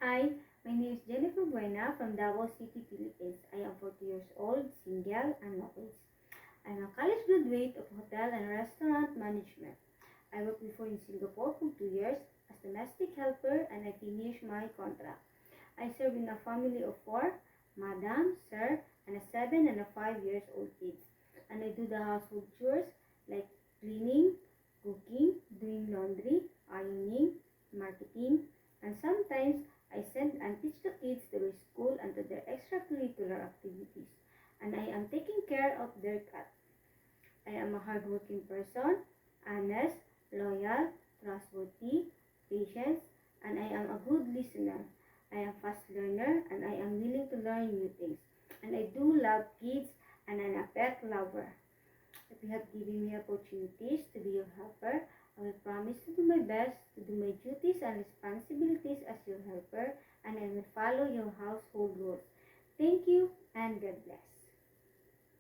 Hi, my name is Jennifer Buena from Davao City, Philippines. I am 40 years old, single, and married. I am a college graduate of Hotel and Restaurant Management. I worked before in Singapore for 2 years as domestic helper and I finished my contract. I serve in a family of four, madam, sir, and a 7 and a 5 years old kids. And I do the household chores like cleaning, cooking, doing laundry, ironing, marketing, and sometimes I send and teach the kids to their school and to their extracurricular activities. And I am taking care of their cat. I am a hardworking person, honest, loyal, trustworthy, patient, and I am a good listener. I am fast learner and I am willing to learn new things. And I do love kids and I'm a pet lover. If you have given me opportunities to be your helper, I will promise to do my best to do my duties and responsibilities as your helper and I will follow your household rules. Thank you and God bless.